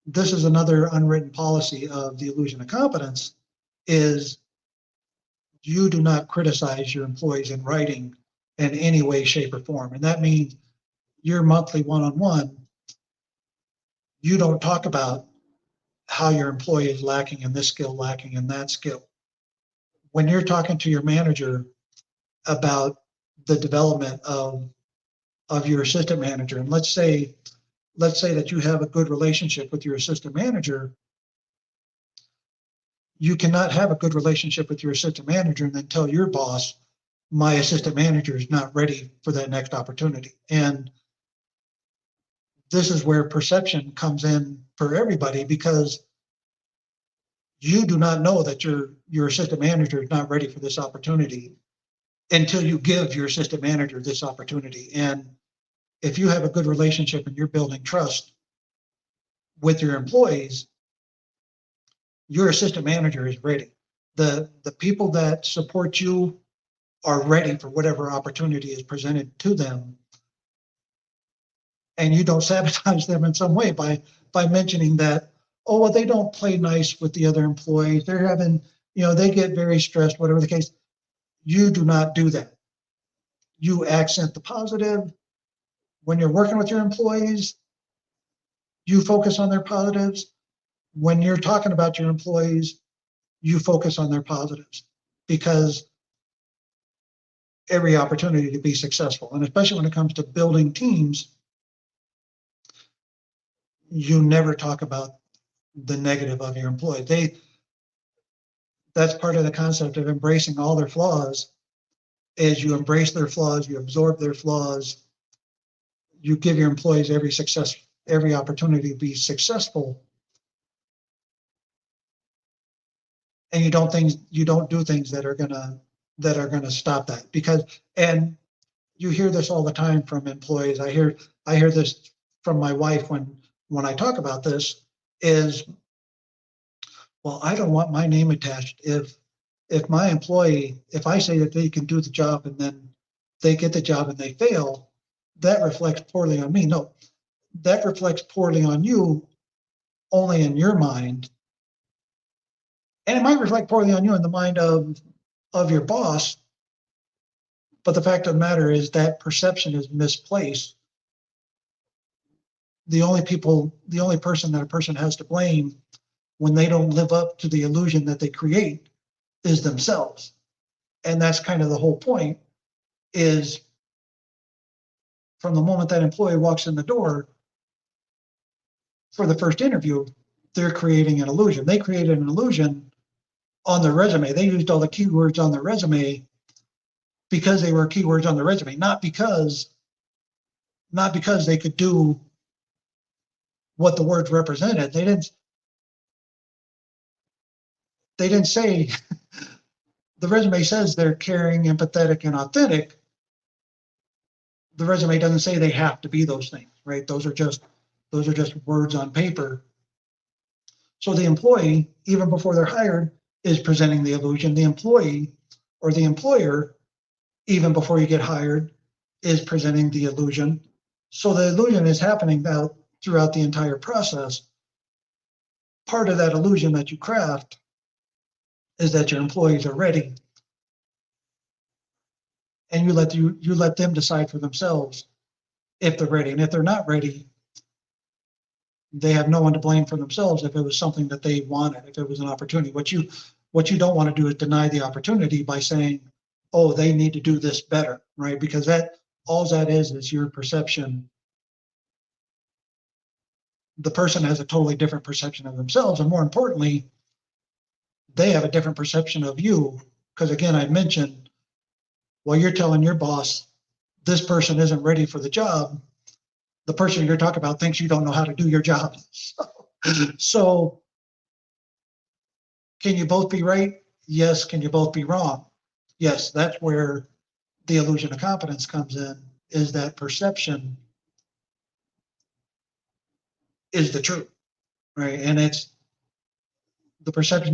this is another unwritten policy of the illusion of competence, is you do not criticize your employees in writing in any way, shape, or form. And that means your monthly one-on-one, you don't talk about how your employee is lacking in this skill, lacking in that skill. When you're talking to your manager about the development of your assistant manager, and let's say that you have a good relationship with your assistant manager, you cannot have a good relationship with your assistant manager and then tell your boss, my assistant manager is not ready for that next opportunity. And this is where perception comes in for everybody, because you do not know that your assistant manager is not ready for this opportunity until you give your assistant manager this opportunity. And if you have a good relationship and you're building trust with your employees, your assistant manager is ready. The people that support you are ready for whatever opportunity is presented to them. And you don't sabotage them in some way by mentioning that, oh, well, they don't play nice with the other employees. They're having, they get very stressed, whatever the case. You do not do that. You accent the positive. When you're working with your employees, you focus on their positives. When you're talking about your employees, you focus on their positives, because every opportunity to be successful, and especially when it comes to building teams, you never talk about the negative of your employee. That's part of the concept of embracing all their flaws, is you embrace their flaws, you absorb their flaws, you give your employees every opportunity to be successful, and you don't do things that are gonna stop that. Because, and you hear this all the time from employees. I hear this from my wife when I talk about this, is, well, I don't want my name attached. If my employee, if I say that they can do the job and then they get the job and they fail, that reflects poorly on me. No, that reflects poorly on you only in your mind. And it might reflect poorly on you in the mind of your boss. But the fact of the matter is that perception is misplaced. The only person that a person has to blame when they don't live up to the illusion that they create is themselves. And that's kind of the whole point, is from the moment that employee walks in the door for the first interview, they're creating an illusion. They created an illusion on their resume. They used all the keywords on their resume because they were keywords on the resume, not because they could do what the words represented. They didn't say the resume says they're caring, empathetic, and authentic. The resume doesn't say they have to be those things, right? Those are just words on paper. So the employee, even before they're hired, is presenting the illusion. The employee or the employer, even before you get hired, is presenting the illusion. So the illusion is happening now throughout the entire process. Part of that illusion that you craft is that your employees are ready, and you let them decide for themselves if they're ready. And if they're not ready, they have no one to blame for themselves if it was something that they wanted, if it was an opportunity. What you don't want to do is deny the opportunity by saying, oh, they need to do this better, right? Because all that is your perception. The person has a totally different perception of themselves, and more importantly, they have a different perception of you. Because again, I mentioned, while you're telling your boss this person isn't ready for the job, the person you're talking about thinks you don't know how to do your job. So can you both be right? Yes. Can you both be wrong? Yes. That's where the illusion of competence comes in, is that perception is the truth, right? And it's the perception